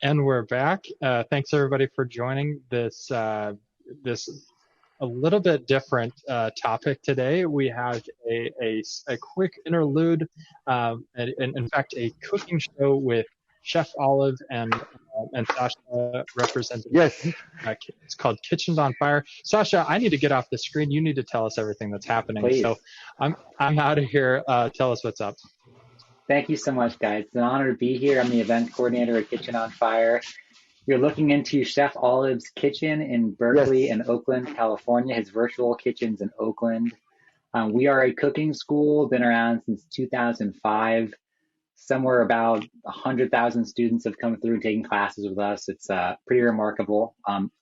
And we're back. Thanks everybody for joining this this a little bit different topic today. We have a quick interlude, and in fact a cooking show with Chef Olive and Sasha representing. Yes. It's called Kitchens on Fire. Sasha, I need to get off the screen. You need to tell us everything that's happening. Please. So I'm out of here. Tell us what's up. Thank you so much, guys. It's an honor to be here. I'm the event coordinator at Kitchen on Fire. You're looking into Chef Olive's kitchen in Berkeley and Oakland, California, his virtual kitchens in Oakland. We are a cooking school, been around since 2005. Somewhere about 100,000 students have come through taking classes with us. It's pretty remarkable.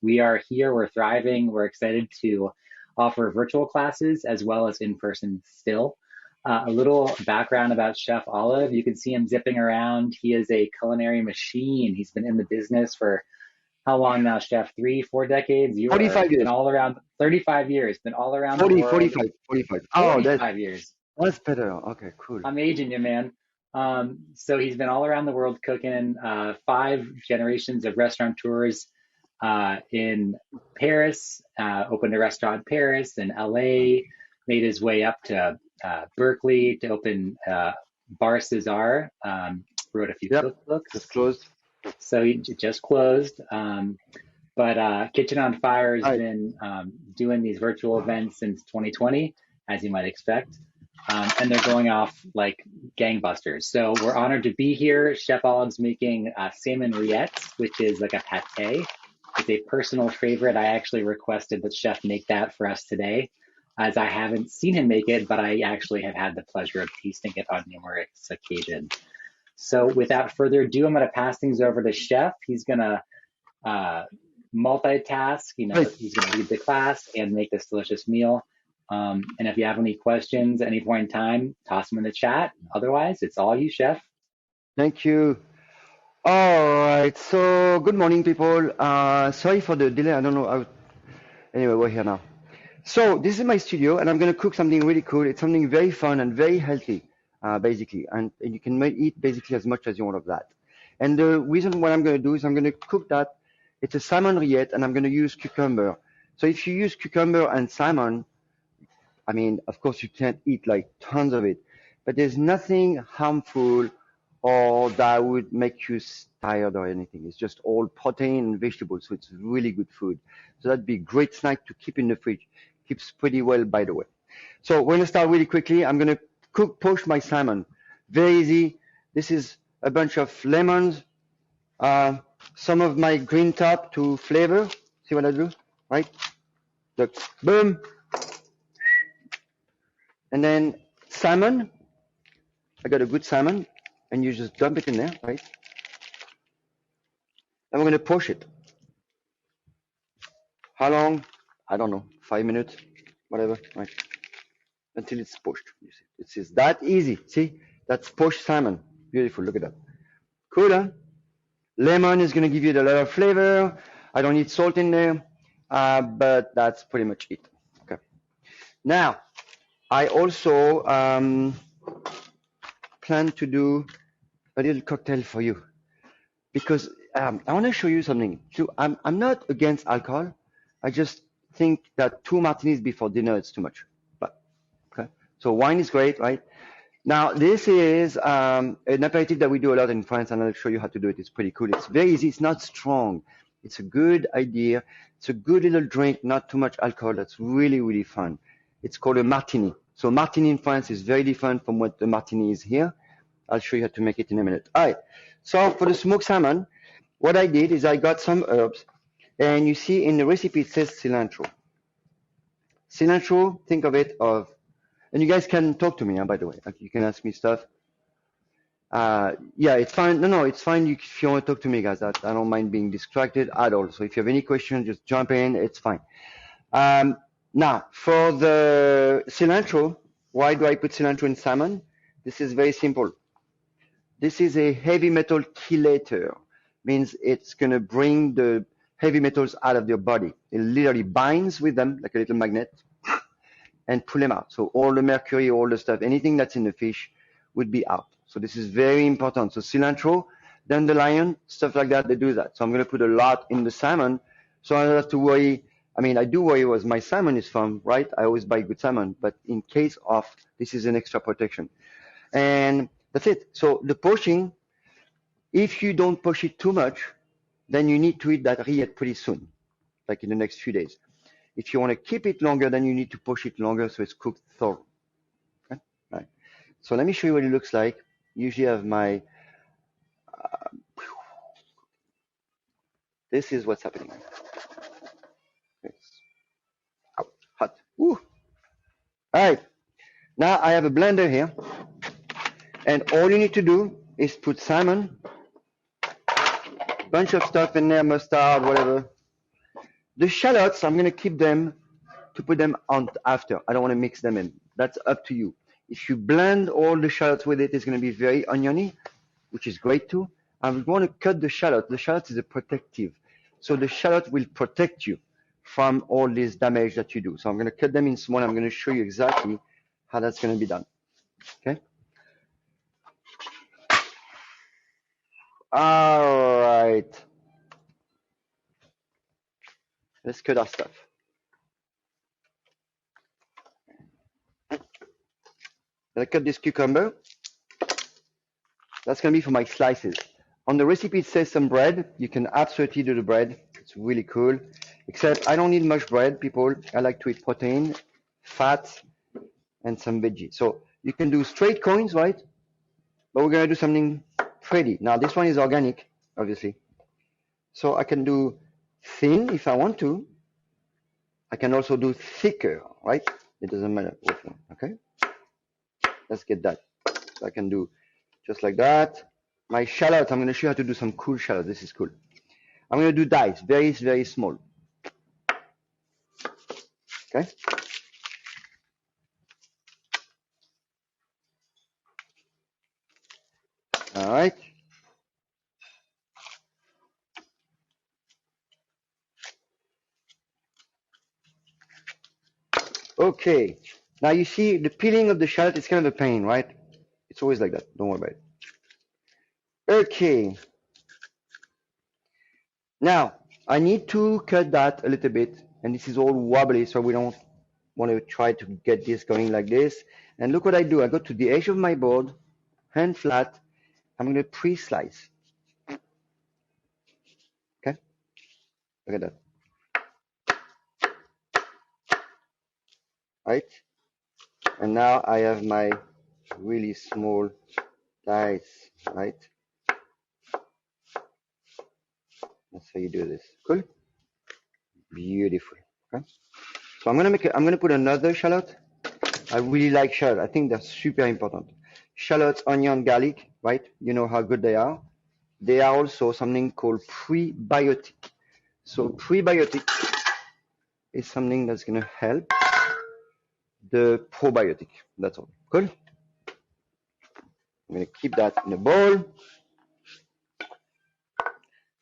We are here, we're thriving, we're excited to offer virtual classes as well as in-person still. A little background about Chef Olive. You can see him zipping around. He is a culinary machine. He's been in the business for how long now, Chef? 3-4 decades? 45 years. Been all around, 35 years. Been all around the world. 45. 45 years. That's better. Okay, cool. I'm aging you, man. So he's been all around the world cooking, 5 generations of restaurateurs in Paris, opened a restaurant in Paris and LA, made his way up to Berkeley to open Bar Cesar, wrote a few cookbooks. Just closed. So he just closed. But Kitchen on Fire has been doing these virtual events since 2020, as you might expect. And they're going off like gangbusters. So we're honored to be here. Chef Olive's making salmon rillettes, which is like a pate. It's a personal favorite. I actually requested that Chef make that for us today, as I haven't seen him make it, but I actually have had the pleasure of tasting it on numerous occasions. So without further ado, I'm going to pass things over to Chef. He's going to multitask, he's going to lead the class and make this delicious meal. And if you have any questions at any point in time, toss them in the chat. Otherwise, it's all you, Chef. Thank you. All right. So good morning, people. Sorry for the delay. I don't know. Anyway, we're here now. So this is my studio, and I'm going to cook something really cool. It's something very fun and very healthy, basically. And you can eat basically as much as you want of that. And the reason what I'm going to do is I'm going to cook that. It's a salmon rillette, and I'm going to use cucumber. So if you use cucumber and salmon, I mean, of course, you can't eat like tons of it, but there's nothing harmful or that would make you tired or anything. It's just all protein and vegetables, so it's really good food. So that'd be a great snack to keep in the fridge. Keeps pretty well, by the way. So we're gonna start really quickly. I'm gonna poach my salmon. Very easy. This is a bunch of lemons, some of my green top to flavor. See what I do, right? Look, boom. And then salmon. I got a good salmon, and you just dump it in there, right? And we're gonna poach it. How long? I don't know, 5 minutes, whatever, right? Until it's poached. You see, it's that easy. See, that's poached salmon. Beautiful. Look at that. Cool, huh? Lemon is gonna give you a lot of flavor. I don't need salt in there, but that's pretty much it. Okay. Now, I also plan to do a little cocktail for you because I want to show you something. So I'm not against alcohol. I just think that 2 martinis before dinner is too much. But okay, so wine is great, right? Now this is an aperitif that we do a lot in France, and I'll show you how to do it. It's pretty cool. It's very easy. It's not strong. It's a good idea. It's a good little drink, not too much alcohol. That's really, really fun. It's called a martini. So martini in France is very different from what the martini is here. I'll show you how to make it in a minute. All right. So for the smoked salmon, what I did is I got some herbs. And you see in the recipe, it says cilantro. Cilantro, think of it of, and you guys can talk to me, by the way. Like, you can ask me stuff. Yeah, it's fine. No, it's fine if you want to talk to me, guys. I don't mind being distracted at all. So if you have any questions, just jump in. It's fine. Now, for the cilantro, why do I put cilantro in salmon? This is very simple. This is a heavy metal chelator. Means it's going to bring the heavy metals out of your body. It literally binds with them like a little magnet and pull them out. So all the mercury, all the stuff, anything that's in the fish would be out. So this is very important. So cilantro, dandelion, stuff like that, they do that. So I'm going to put a lot in the salmon, so I don't have to worry. I mean, I do worry where my salmon is from, right? I always buy good salmon, but in case of, this is an extra protection. And that's it. So the poaching, if you don't poach it too much, then you need to eat that rillette pretty soon, like in the next few days. If you want to keep it longer, then you need to poach it longer so it's cooked thorough. Okay? All right. So let me show you what it looks like. Usually I have my, this is what's happening. It's hot. Woo. All right. Now I have a blender here, and all you need to do is put salmon, bunch of stuff in there, mustard, whatever. The shallots, I'm going to keep them to put them on after. I don't want to mix them in. That's up to you. If you blend all the shallots with it, it's going to be very oniony, which is great too. I'm going to cut the shallot. The shallot is a protective. So the shallot will protect you from all this damage that you do. So I'm going to cut them in small. I'm going to show you exactly how that's going to be done. Okay. All right. Let's cut our stuff. I cut this cucumber. That's going to be for my slices. On the recipe, it says some bread. You can absolutely do the bread. It's really cool. Except I don't need much bread, people. I like to eat protein, fat, and some veggie. So you can do straight coins, right? But we're going to do something pretty. Now, this one is organic, obviously. So I can do thin if I want to. I can also do thicker, right? It doesn't matter. Okay? Let's get that. So I can do just like that. My shallot, I'm going to show you how to do some cool shallot. This is cool. I'm going to do dice, very, very small. Okay? All right. Okay. Now you see the peeling of the shallot is kind of a pain, right? It's always like that. Don't worry about it. Okay. Now, I need to cut that a little bit, and this is all wobbly, so we don't want to try to get this going like this. And look what I do. I go to the edge of my board, hand flat. I'm going to pre-slice. Okay? Look at that. Right? And now I have my really small dice, right? That's how you do this. Cool? Beautiful. Okay? So I'm gonna put another shallot. I really like shallot. I think that's super important. Shallots, onion, garlic, right? You know how good they are. They are also something called prebiotic. So prebiotic is something that's gonna help the probiotic. That's all. Cool? I'm gonna keep that in a bowl.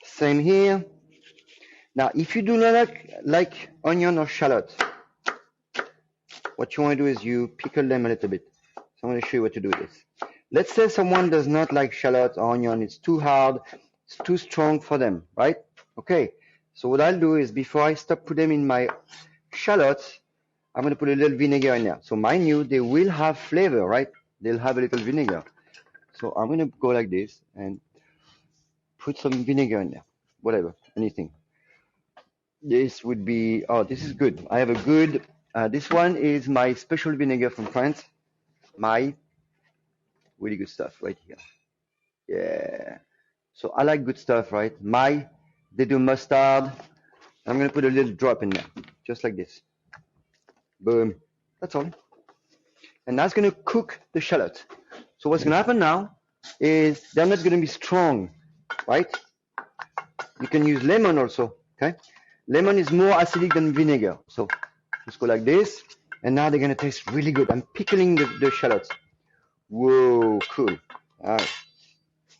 Same here. Now, if you do not like onion or shallot, what you want to do is you pickle them a little bit. So I'm going to show you what to do with this. Let's say someone does not like shallot or onion. It's too hard. It's too strong for them, right? Okay. So what I'll do is before I stop put them in my shallots, I'm going to put a little vinegar in there. So mind you, they will have flavor, right? They'll have a little vinegar. So I'm going to go like this and put some vinegar in there. Whatever, anything. This would be, oh, this is good. I have a good, this one is my special vinegar from France. My really good stuff right here. Yeah. So I like good stuff, right? They do mustard. I'm going to put a little drop in there, just like this. Boom. That's all. And that's going to cook the shallot. So what's going to happen now is they're not going to be strong, right? You can use lemon also, okay? Lemon is more acidic than vinegar. So just go like this. And now they're going to taste really good. I'm pickling the shallots. Whoa, cool. All right.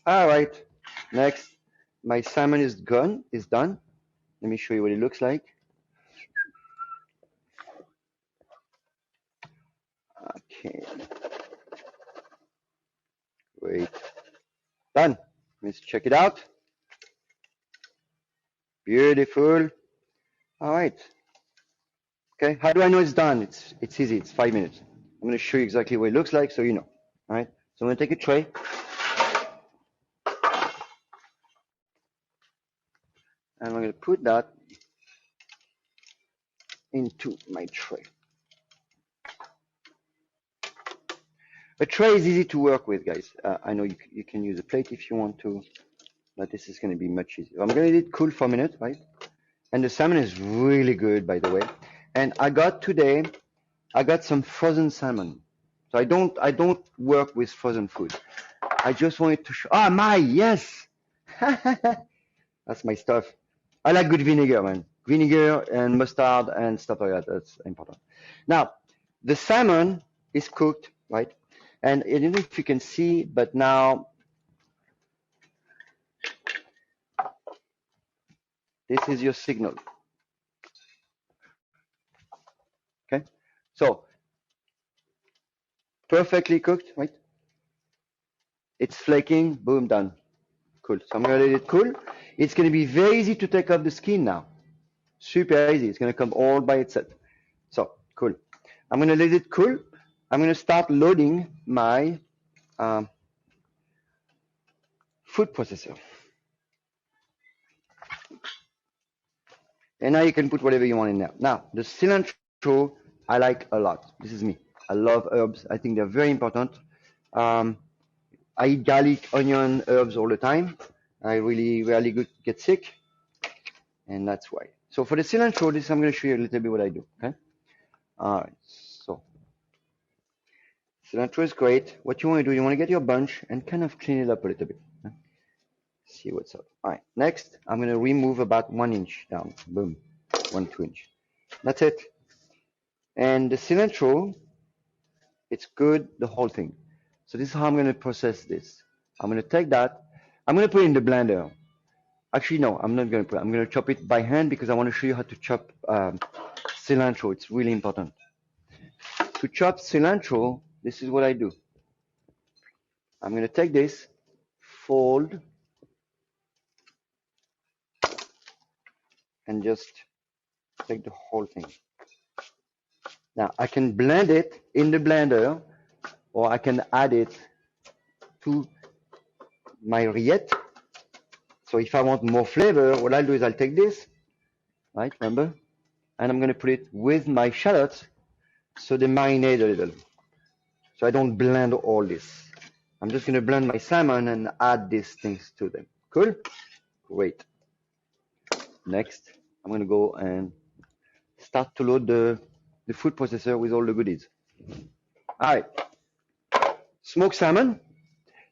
All right. Next, my salmon is done. Let me show you what it looks like. Okay. Wait. Done. Let's check it out. Beautiful. All right. Okay, how do I know it's done? It's easy, it's 5 minutes. I'm gonna show you exactly what it looks like so you know. All right, so I'm gonna take a tray. And I'm gonna put that into my tray. A tray is easy to work with, guys. I know you can use a plate if you want to, but this is gonna be much easier. I'm gonna let it cool for a minute, right? And the salmon is really good, by the way. And I got some frozen salmon. So I don't work with frozen food. I just wanted to show. Ah, yes. That's my stuff. I like good vinegar, man. Vinegar and mustard and stuff like that. That's important. Now, the salmon is cooked, right? And I don't know if you can see, but now this is your signal. Okay, so perfectly cooked, right? It's flaking, boom, done. Cool. So I'm gonna let it cool. It's gonna be very easy to take off the skin now. Super easy. It's gonna come all by itself. So cool. I'm gonna let it cool. I'm gonna start loading my food processor. And now you can put whatever you want in there. Now, the cilantro, I like a lot. This is me. I love herbs. I think they're very important. I eat garlic, onion, herbs all the time. I really rarely get sick. And that's why. So for the cilantro, I'm going to show you a little bit what I do. Okay. All right. So cilantro is great. What you want to do, you want to get your bunch and kind of clean it up a little bit. Okay? See what's up. All right. Next, I'm going to remove about 1 inch down. Boom. 1-2 inch. That's it. And the cilantro, it's good, the whole thing. So this is how I'm going to process this. I'm going to take that. I'm going to put it in the blender. Actually, no, I'm not going to put it. I'm going to chop it by hand because I want to show you how to chop cilantro. It's really important. To chop cilantro, this is what I do. I'm going to take this, fold, and just take the whole thing. Now, I can blend it in the blender, or I can add it to my rillette. So if I want more flavor, what I'll do is I'll take this, right, remember? And I'm going to put it with my shallots so they marinate a little. So I don't blend all this. I'm just going to blend my salmon and add these things to them. Cool? Great. Next, I'm going to go and start to load the food processor with all the goodies. All right. Smoked salmon.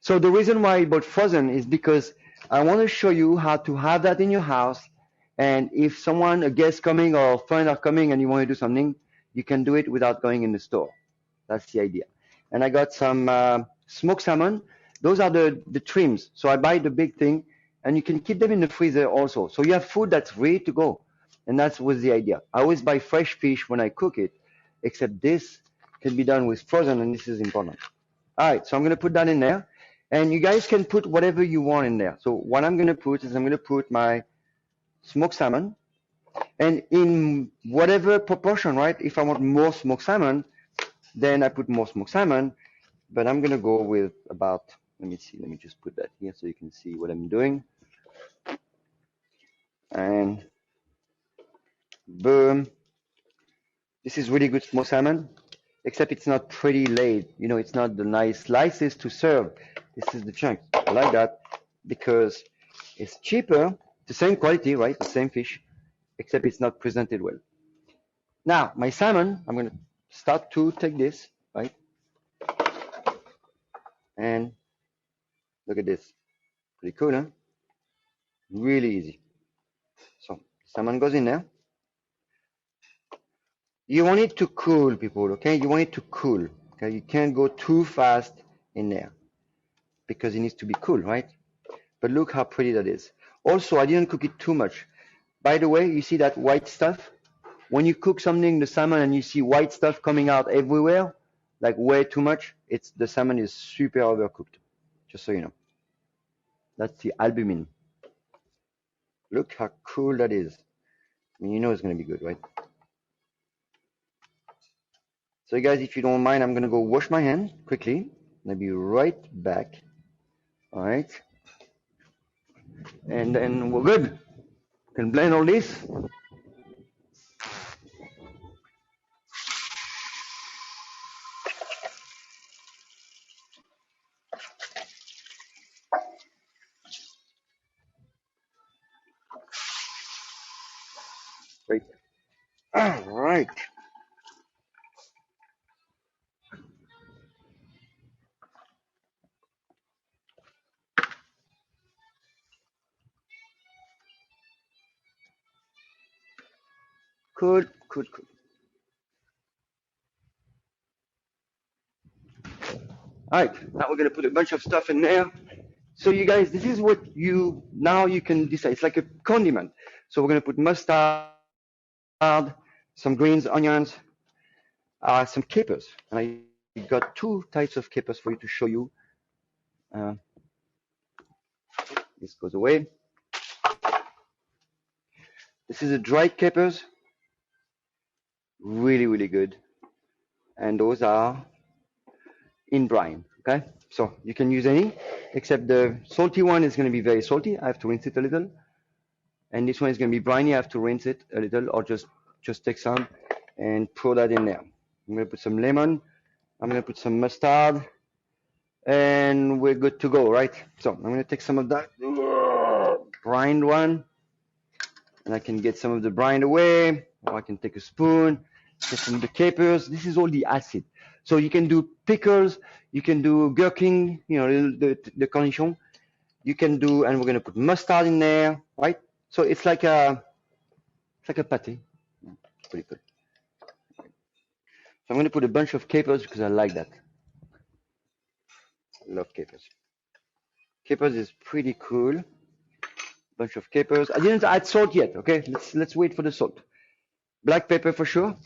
So the reason why I bought frozen is because I want to show you how to have that in your house. And if a guest coming or a friend are coming and you want to do something, you can do it without going in the store. That's the idea. And I got some smoked salmon. Those are the trims. So I buy the big thing and you can keep them in the freezer also. So you have food that's ready to go. And that was the idea. I always buy fresh fish when I cook it, except this can be done with frozen, and this is important. All right, so I'm going to put that in there. And you guys can put whatever you want in there. So what I'm going to put is I'm going to put my smoked salmon. And in whatever proportion, right? If I want more smoked salmon, then I put more smoked salmon. But I'm going to go with about, let me see, let me just put that here so you can see what I'm doing. And boom. This is really good smoked salmon, except it's not pretty laid. You know, it's not the nice slices to serve. This is the chunks. I like that because it's cheaper, the same quality, right? The same fish, except it's not presented well. Now, my salmon, I'm going to start to take this, right? And look at this. Pretty cool, huh? Really easy. So, salmon goes in there. You want it to cool, people, okay? You want it to cool, okay? You can't go too fast in there because it needs to be cool, right? But look how pretty that is. Also, I didn't cook it too much. By the way, you see that white stuff? When you cook something, the salmon, and you see white stuff coming out everywhere, like way too much, the salmon is super overcooked, just so you know. That's the albumin. Look how cool that is. I mean, you know it's going to be good, right? So guys, if you don't mind, I'm going to go wash my hands quickly. I'll be right back. All right. And then we're good. Can blend all this. Great. All right. Cool, cool, cool. All right, now we're gonna put a bunch of stuff in there. So you guys, this is what now you can decide. It's like a condiment. So we're gonna put mustard, some greens, onions, some capers. And I got two types of capers for you to show you. This goes away. This is a dried capers, really, really good. And those are in brine, okay? So you can use any, except the salty one is gonna be very salty. I have to rinse it a little. And this one is gonna be briny. I have to rinse it a little, or just take some and pour that in there. I'm gonna put some lemon. I'm gonna put some mustard, and we're good to go, right? So I'm gonna take some of that brined one, and I can get some of the brine away, or I can take a spoon, get some of the capers. This is all the acid. So you can do pickles, you can do gherkin, you know, the cornichon. You can do, and we're gonna put mustard in there, right? So it's like a pate. Pretty good. So I'm gonna put a bunch of capers because I like that. I love capers. Capers is pretty cool. Bunch of capers. I didn't add salt yet. Okay, let's wait for the salt. Black pepper for sure.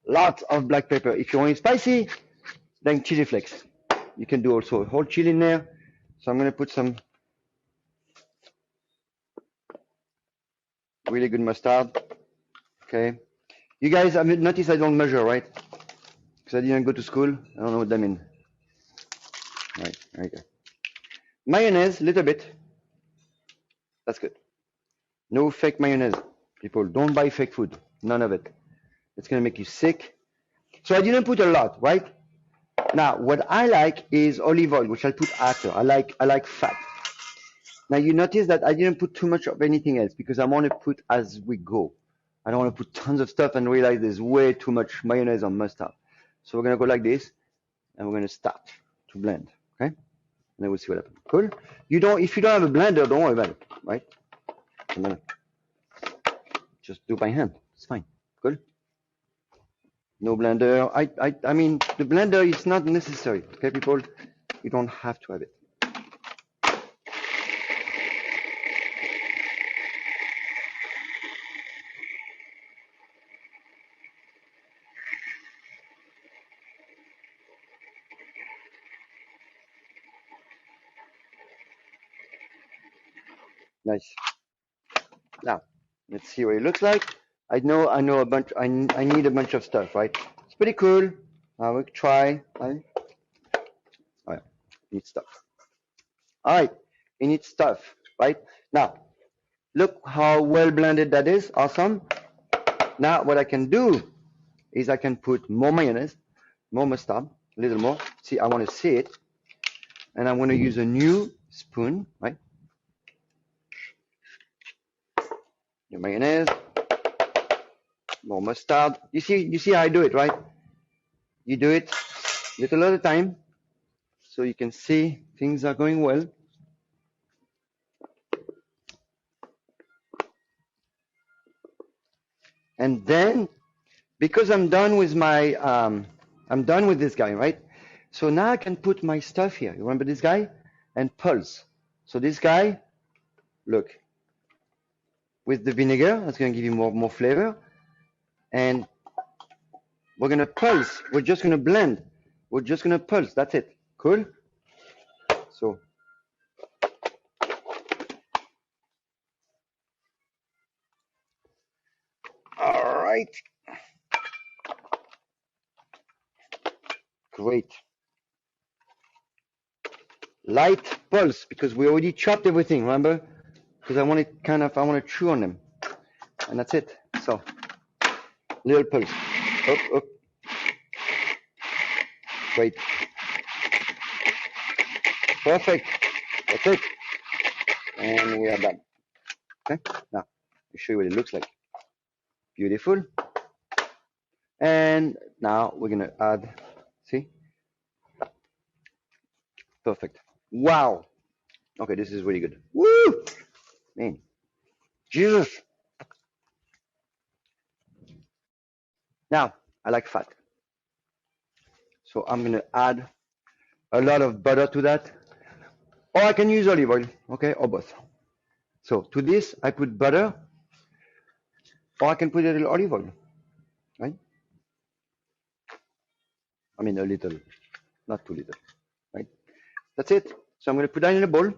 Lots of black pepper. If you want it spicy, then chili flakes. You can do also a whole chili in there. So I'm gonna put some really good mustard. Okay. You guys, I mean, notice I don't measure, right? Because I didn't go to school. I don't know what that means. Right, okay. Mayonnaise, a little bit. That's good. No fake mayonnaise. People, don't buy fake food. None of it. It's gonna make you sick. So I didn't put a lot, right? Now, what I like is olive oil, which I'll put after. I like fat. Now you notice that I didn't put too much of anything else because I want to put as we go. I don't want to put tons of stuff and realize there's way too much mayonnaise or mustard. So we're gonna go like this, and we're gonna start to blend. Okay, and then we'll see what happens. Cool. If you don't have a blender, don't worry about it, right? I'm gonna just do by hand. It's fine. Good. No blender. I mean, the blender is not necessary. Okay, people, you don't have to have it. Nice. Now, let's see what it looks like. I know a bunch. I need a bunch of stuff, right? It's pretty cool. I will try. Right? All right, need stuff. All right, you need stuff, right? Now, look how well blended that is. Awesome. Now, what I can do is I can put more mayonnaise, more mustard, a little more. See, I want to see it, and I'm going to use a new spoon, right? Your mayonnaise, more mustard. You see how I do it, right? You do it little at a time, so you can see things are going well. And then, because I'm done with my, I'm done with this guy, right? So now I can put my stuff here. You remember this guy? And pulse. So this guy, look, with the vinegar, that's going to give you more flavor. And We're gonna pulse. We're just gonna blend. We're just gonna pulse. That's it. Cool? So, all right. Great. Light pulse, because we already chopped everything, remember? Because I want to chew on them. And that's it. So, little pulse. Up, up. Great. Perfect. That's it. And we are done. Okay? Now, I'll show you what it looks like. Beautiful. And now we're going to add, see? Perfect. Wow. Okay, this is really good. Woo! Man. Jesus. Now, I like fat. So I'm going to add a lot of butter to that. Or I can use olive oil, okay, or both. So to this, I put butter, or I can put a little olive oil, right? I mean, a little, not too little, right? That's it. So I'm going to put that in a bowl.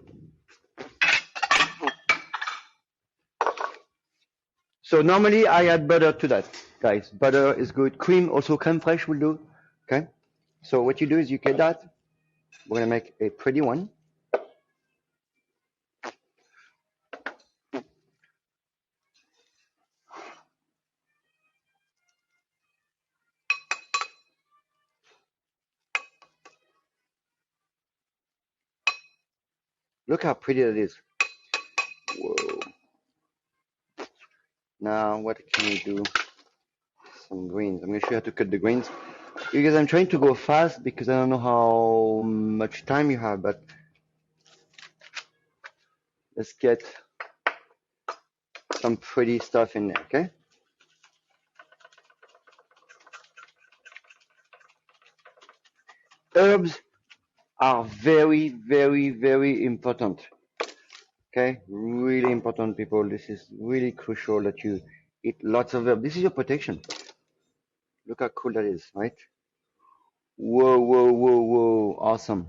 So normally I add butter to that, guys. Butter is good. Cream, also crème fraîche will do, okay? So what you do is you get that. We're going to make a pretty one. Look how pretty that is. Whoa. Now what can we do? Some greens. I'm going to show you how to cut the greens. Because I'm trying to go fast because I don't know how much time you have, but let's get some pretty stuff in there, okay? Herbs are very, very, very important. Okay, really important, people. This is really crucial that you eat lots of herbs. This is your protection. Look how cool that is, right? Whoa, whoa, whoa, whoa, awesome.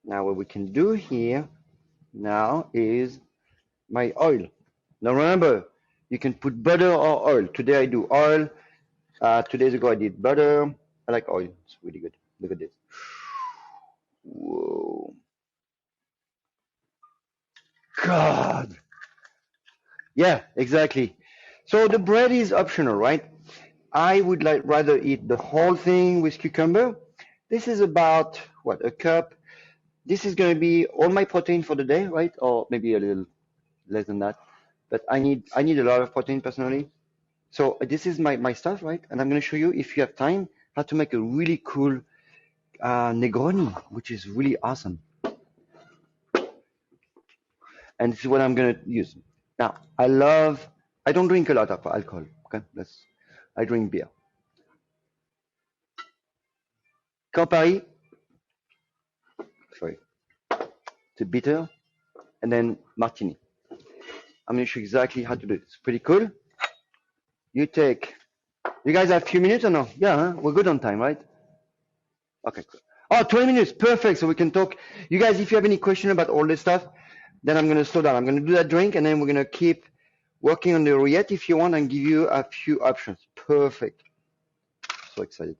Now what we can do here now is my oil. Now remember, you can put butter or oil. Today I do oil. 2 days ago I did butter. I like oil. It's really good. Look at this. Whoa. God. Yeah, exactly. So the bread is optional, right? I would like rather eat the whole thing with cucumber. This is about what, a cup. This is going to be all my protein for the day, right? Or maybe a little less than that. But I need a lot of protein personally. So this is my stuff, right? And I'm going to show you, if you have time, how to make a really cool Negroni, which is really awesome. And this is what I'm going to use. Now, I don't drink a lot of alcohol, okay? I drink beer. Campari, sorry, it's bitter, and then martini. I'm going to show you exactly how to do it. It's pretty cool. You guys have a few minutes or no? Yeah, huh? We're good on time, right? Okay, cool. Oh, 20 minutes, perfect. So we can talk. You guys, if you have any question about all this stuff, then I'm going to slow down. I'm going to do that drink, and then we're going to keep working on the rillette if you want and give you a few options. Perfect. So excited.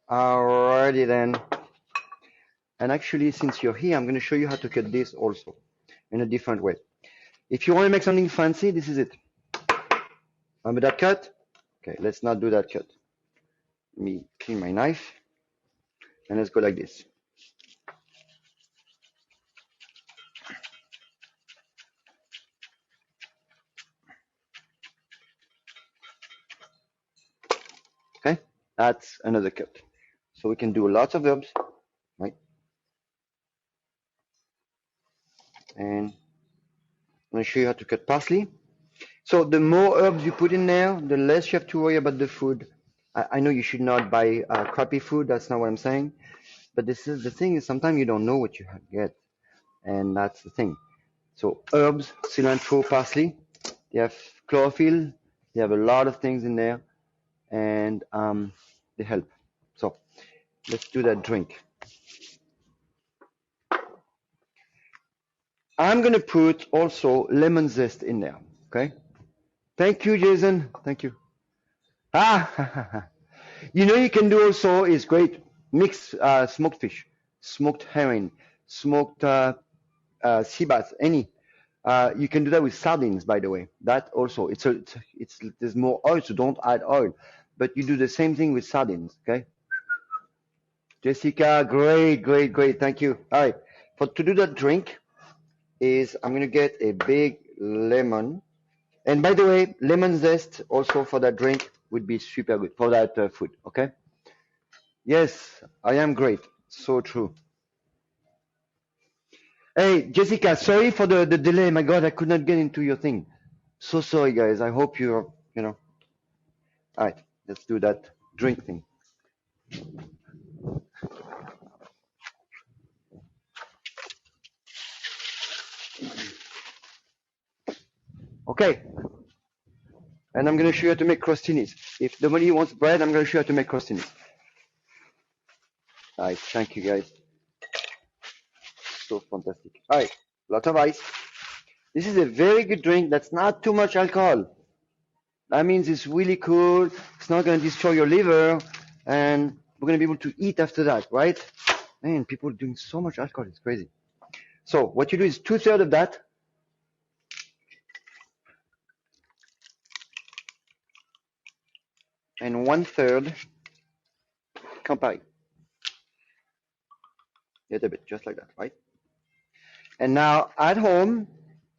Alrighty then. And actually, since you're here, I'm going to show you how to cut this also in a different way. If you want to make something fancy, this is it. Remember that cut? Okay, let's not do that cut. Let me clean my knife. And let's go like this. Okay, that's another cut. So we can do lots of herbs, right? And I'm going to show you how to cut parsley. So the more herbs you put in there, the less you have to worry about the food. I know you should not buy crappy food. That's not what I'm saying. But this is the thing is sometimes you don't know what you get. And that's the thing. So herbs, cilantro, parsley, they have chlorophyll. They have a lot of things in there. and they help. So let's do that drink. I'm gonna put also lemon zest in there. Okay. Thank you, Jason. Thank you. You know, you can do also is great mix smoked fish, smoked herring, smoked sea bass, any. You can do that with sardines, by the way. That also, it's there's more oil, so don't add oil. But you do the same thing with sardines, okay? Jessica, great, great, great. Thank you. All right, to do that drink is I'm gonna get a big lemon. And by the way, lemon zest also for that drink would be super good for that food, okay? Yes, I am great. So true. Hey, Jessica, sorry for the delay. My God, I could not get into your thing. So sorry, guys. I hope you're, you know. All right, let's do that drink thing. Okay. And I'm going to show you how to make crostinis. If nobody wants bread, I'm going to show you how to make crostinis. All right, thank you, guys. So fantastic. All right, lot of ice. This is a very good drink that's not too much alcohol. That means it's really cool. It's not going to destroy your liver, and we're going to be able to eat after that, right? Man, people are doing so much alcohol. It's crazy. So what you do is 2/3 of that. And 1/3 Campari. A little bit, just like that, right? And now at home,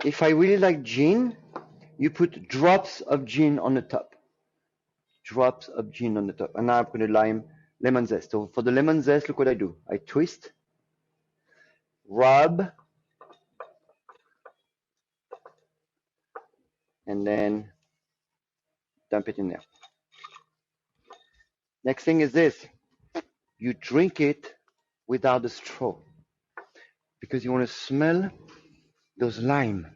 if I really like gin, you put drops of gin on the top. Drops of gin on the top. And now I'm going to lemon zest. So for the lemon zest, look what I do. I twist, rub, and then dump it in there. Next thing is this. You drink it without a straw because you want to smell those lime.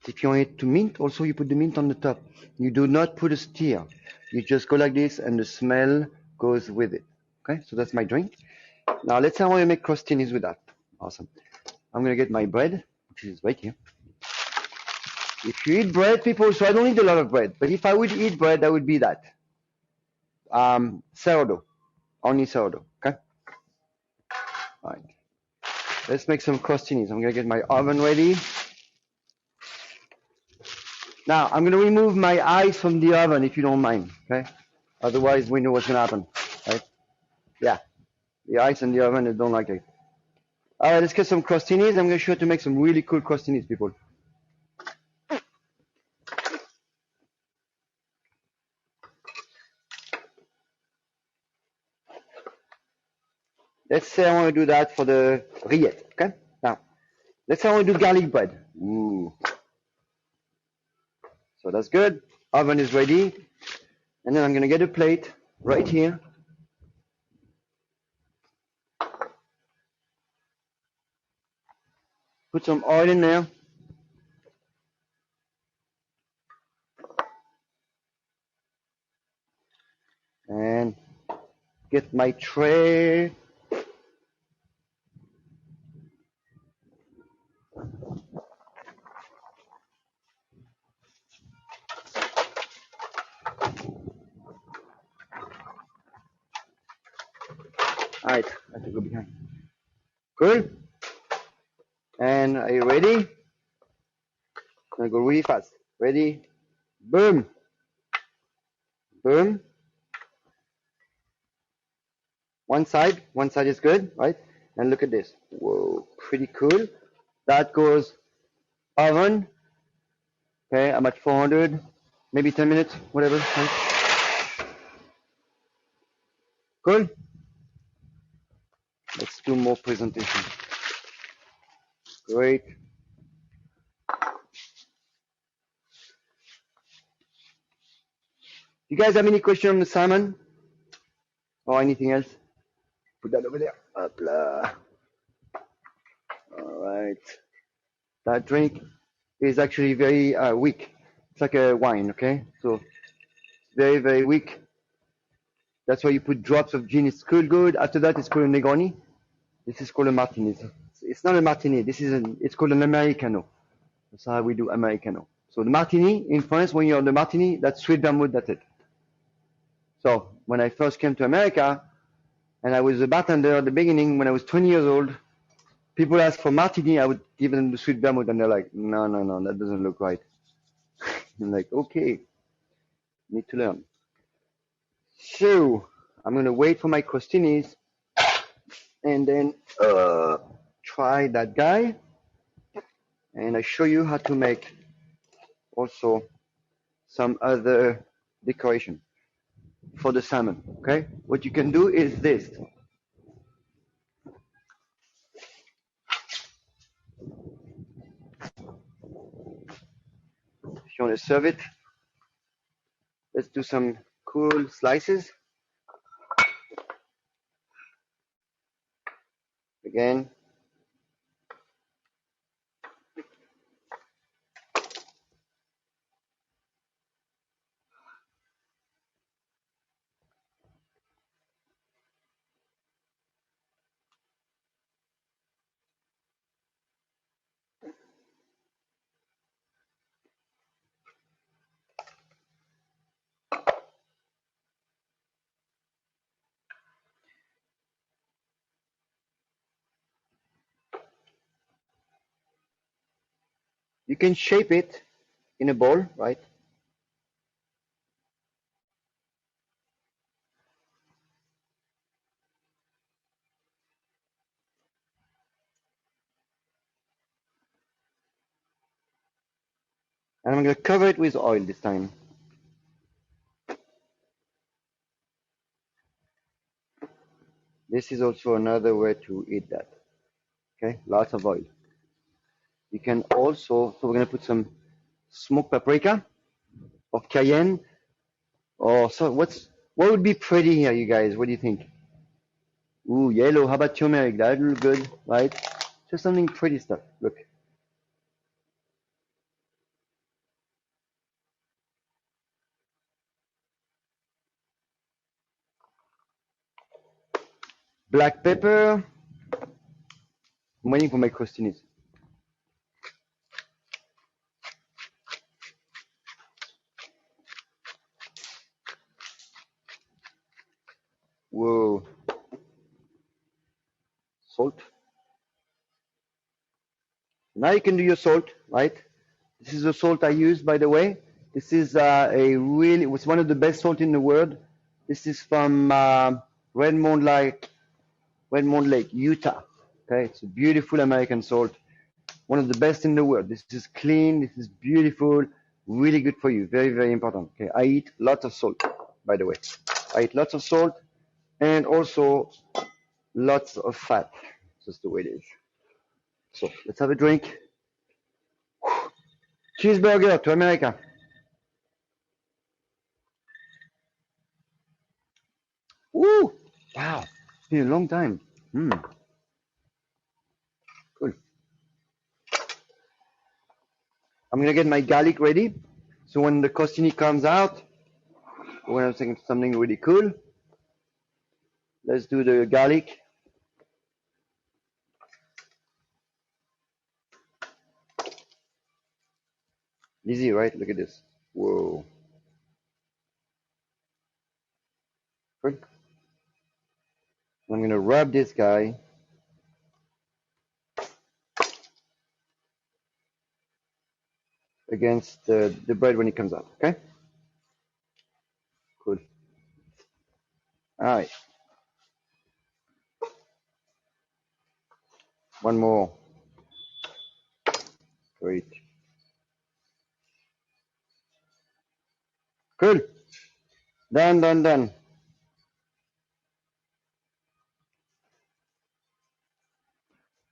If you want it to mint, also you put the mint on the top. You do not put a stir. You just go like this and the smell goes with it. Okay, so that's my drink. Now let's say I want to make crostinis with that. Awesome. I'm going to get my bread, which is right here. If you eat bread, people, so I don't eat a lot of bread, but if I would eat bread, that would be that. Sourdough, only sourdough, okay? All right. Let's make some crostinis. I'm going to get my oven ready. Now, I'm going to remove my eyes from the oven if you don't mind, okay? Otherwise, we know what's going to happen, right? Yeah, the ice in the oven, I don't like it. All right, let's get some crostinis. I'm going to show you how to make some really cool crostinis, people. Let's say I want to do that for the rillette, okay? Now, let's say I want to do garlic bread. Ooh. So that's good. Oven is ready. And then I'm going to get a plate right here. Put some oil in there. And get my tray. All right, I have to go behind. Good. And are you ready? I'm gonna go really fast. Ready? Boom. Boom. One side is good, right? And look at this. Whoa, pretty cool. That goes oven. Okay, I'm at 400, maybe 10 minutes, whatever. Right? Good. Let's do more presentation. Great. You guys have any question on the salmon or anything else? Put that over there. Hopla. All right. That drink is actually very weak. It's like a wine, okay? So very, very weak. That's why you put drops of gin. It's called good. After that, it's called a Negroni. This is called a Martini. It's not a Martini. It's called an Americano. That's how we do Americano. So the Martini in France, when you're on the Martini, that's sweet vermouth. That's it. So when I first came to America, and I was a bartender at the beginning, when I was 20 years old, people asked for Martini. I would give them the sweet vermouth, and they're like, no, no, no, that doesn't look right. I'm like, okay, need to learn. So I'm gonna wait for my crostinis, and then try that guy, and I show you how to make also some other decoration for the salmon. Okay, what you can do is this. If you want to serve it, let's do some cool slices. Again, you can shape it in a bowl, right? And I'm going to cover it with oil this time. This is also another way to eat that. Okay, lots of oil. You can also, so we're going to put some smoked paprika or cayenne, or so what would be pretty here, you guys? What do you think? Ooh, yellow. How about turmeric? That would look good, right? Just something pretty stuff. Look. Black pepper. I'm waiting for my crostinis. Whoa. Salt. Now you can do your salt, right? This is the salt I use, by the way. This is it was one of the best salt in the world. This is from Redmond Lake, Utah. Okay, it's a beautiful American salt. One of the best in the world. This is clean, this is beautiful, really good for you. Very, very important. Okay, I eat lots of salt, by the way. I eat lots of salt and also lots of fat. Just the way it is. So let's have a drink. Cheeseburger to America. Woo! Wow, it's been a long time. Cool. I'm gonna get my garlic ready. So when the costini comes out, when I'm thinking something really cool, let's do the garlic. Easy, right? Look at this. Whoa. Good. I'm gonna rub this guy against the bread when it comes out, okay? Cool. All right. One more. Great. Cool. Done, done, done.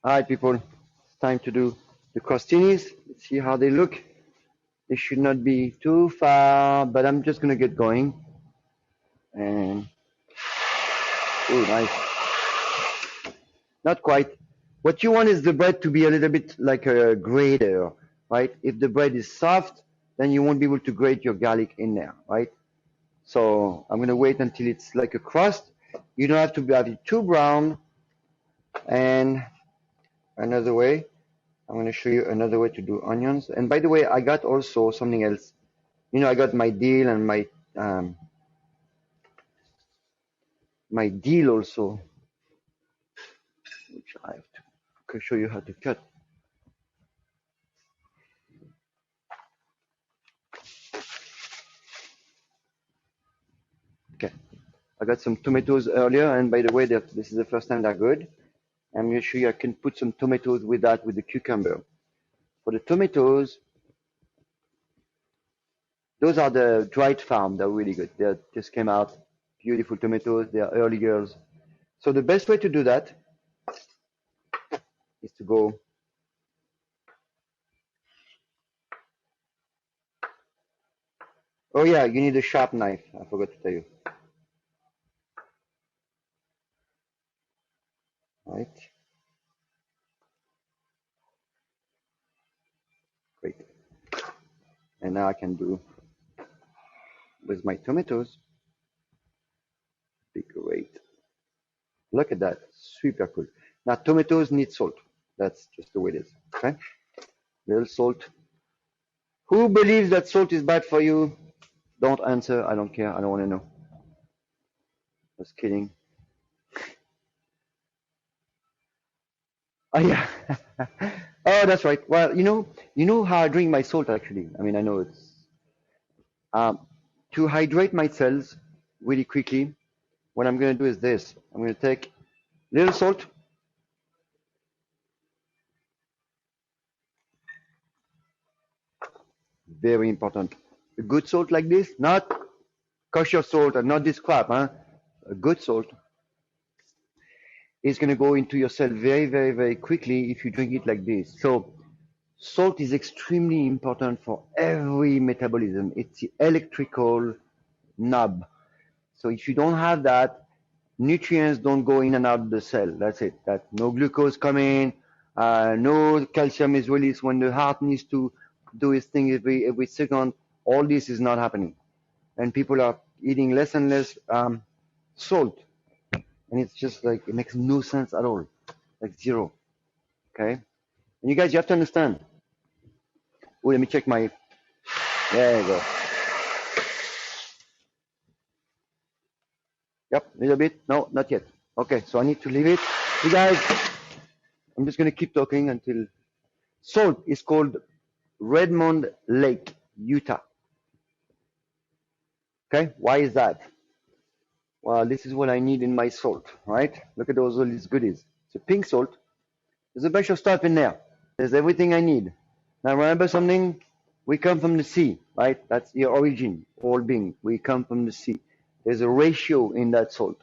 All right, people. It's time to do the crostinis. Let's see how they look. They should not be too far, but I'm just gonna get going. And oh, nice. Not quite. What you want is the bread to be a little bit like a grater, right? If the bread is soft, then you won't be able to grate your garlic in there, right? So I'm going to wait until it's like a crust. You don't have to have it too brown. And another way, I'm going to show you another way to do onions. And by the way, I got also something else. You know, I got my dill and my dill also, which I have to show you how to cut. Okay, I got some tomatoes earlier, and by the way, this is the first time they're good. I'm going to show you I can put some tomatoes with that, with the cucumber. For the tomatoes, those are the dried farm. They're really good. They just came out. Beautiful tomatoes. They are early girls. So the best way to do that is to go. Oh yeah, you need a sharp knife. I forgot to tell you. Right. Great. And now I can do with my tomatoes. Be great. Look at that. Super cool. Now tomatoes need salt. That's just the way it is. Okay. Little salt. Who believes that salt is bad for you? Don't answer. I don't care. I don't want to know. Just kidding. Oh yeah. Oh, that's right. Well, you know how I drink my salt actually. I mean, I know it's to hydrate my cells really quickly. What I'm going to do is this. I'm going to take little salt. Very important. A good salt like this, not kosher salt and not this crap, huh? A good salt is going to go into your cell very, very, very quickly if you drink it like this. So salt is extremely important for every metabolism. It's the electrical knob. So if you don't have that, nutrients don't go in and out of the cell. That's it. That no glucose coming, no calcium is released when the heart needs to do its thing every second. All this is not happening, and people are eating less and less salt, and it's just like it makes no sense at all, like zero. Okay, and you guys, you have to understand. Oh, let me check my. There you go. Yep, a little bit. No, not yet. Okay, so I need to leave it. You guys, I'm just going to keep talking until salt is called Redmond Lake, Utah. Okay, why is that? Well, this is what I need in my salt, right? Look at all these goodies. It's a pink salt. There's a bunch of stuff in there. There's everything I need. Now remember something? We come from the sea, right? That's the origin, all being. We come from the sea. There's a ratio in that salt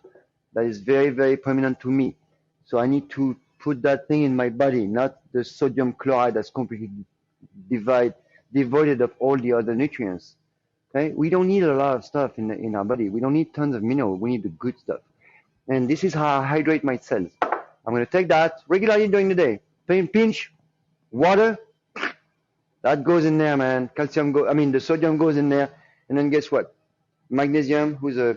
that is very, very prominent to me. So I need to put that thing in my body, not the sodium chloride that's completely devoid of all the other nutrients. Okay? We don't need a lot of stuff in our body. We don't need tons of minerals. We need the good stuff. And this is how I hydrate my cells. I'm going to take that regularly during the day. Pinch, water, that goes in there, man. The sodium goes in there. And then guess what? Magnesium, who's a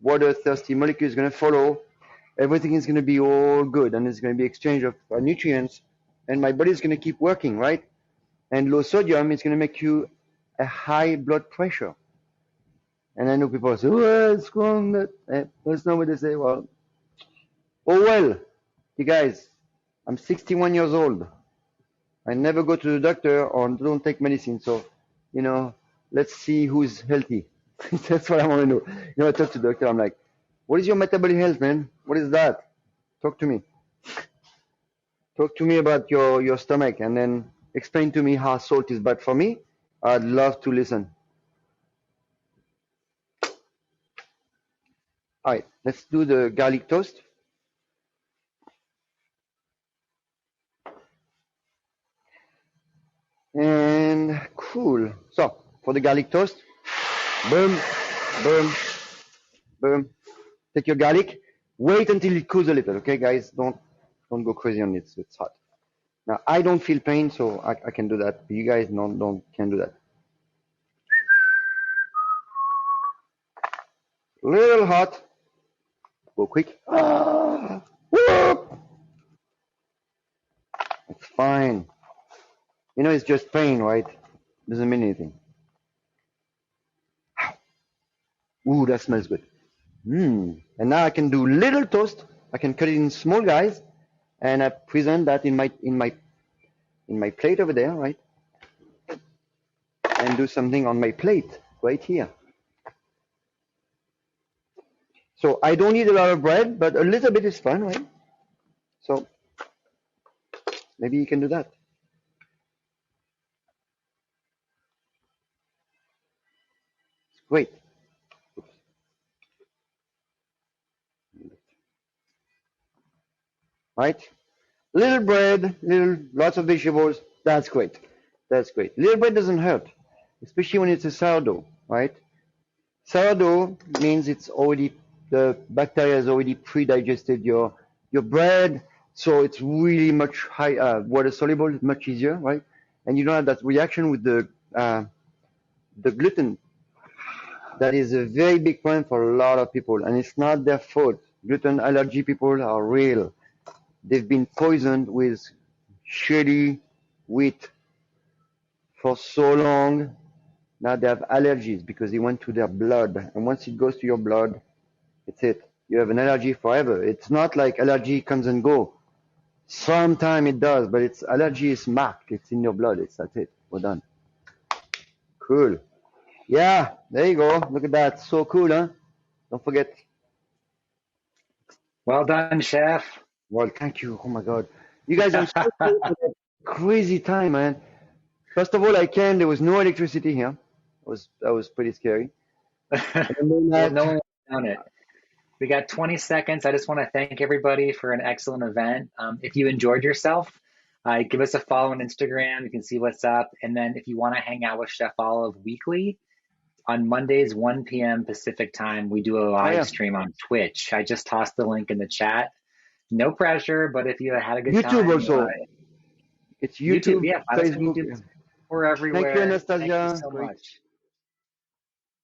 water-thirsty molecule, is going to follow. Everything is going to be all good. And there's going to be exchange of nutrients. And my body is going to keep working, right? And low sodium is going to make you a high blood pressure. And I know people say, oh, it's wrong. That's not what they say. Well, you guys, I'm 61 years old. I never go to the doctor or don't take medicine. So, let's see who's healthy. That's what I want to know. I talk to the doctor. I'm like, what is your metabolic health, man? What is that? Talk to me. Talk to me about your stomach and then explain to me how salt is bad for me. I'd love to listen. All right, let's do the garlic toast. And cool. So for the garlic toast, boom, boom, boom. Take your garlic. Wait until it cools a little, okay, guys? Don't go crazy on it. It's hot. Now I don't feel pain, so I can do that. But you guys can't do that. Little hot. Go quick. Ah, whoop. It's fine. You know, it's just pain, right? Doesn't mean anything. Ooh, that smells good. And now I can do little toast. I can cut it in small guys, and I present that in my plate over there, right? And do something on my plate right here. So I don't need a lot of bread, but a little bit is fine, right? So maybe you can do that. It's great. Right? Little bread, lots of vegetables. That's great. That's great. Little bread doesn't hurt, especially when it's a sourdough, right? Sourdough means the bacteria has already pre-digested your bread, so it's really much water soluble, much easier, right? And you don't have that reaction with the gluten. That is a very big problem for a lot of people, and it's not their fault. Gluten allergy people are real. They've been poisoned with shitty wheat for so long. Now they have allergies because it went to their blood. And once it goes to your blood, it's it. You have an allergy forever. It's not like allergy comes and go. Sometimes it does, but it's allergy is marked. It's in your blood. That's it. We're done. Cool. Yeah, there you go. Look at that. So cool, huh? Don't forget. Well done, chef. Well, thank you. Oh my God. You guys, I'm so sorry for that crazy time, man. First of all, there was no electricity here. That was pretty scary. Yeah, no one found it. We got 20 seconds. I just want to thank everybody for an excellent event. If you enjoyed yourself, give us a follow on Instagram. You can see what's up. And then if you want to hang out with Chef Olive weekly, on Mondays, 1 p.m. Pacific time, we do a live stream on Twitch. I just tossed the link in the chat. No pressure, but if you had a good time. YouTube also. It's YouTube, yeah, Facebook. YouTube. We're everywhere. Thank you, Anastasia. Thank you so much.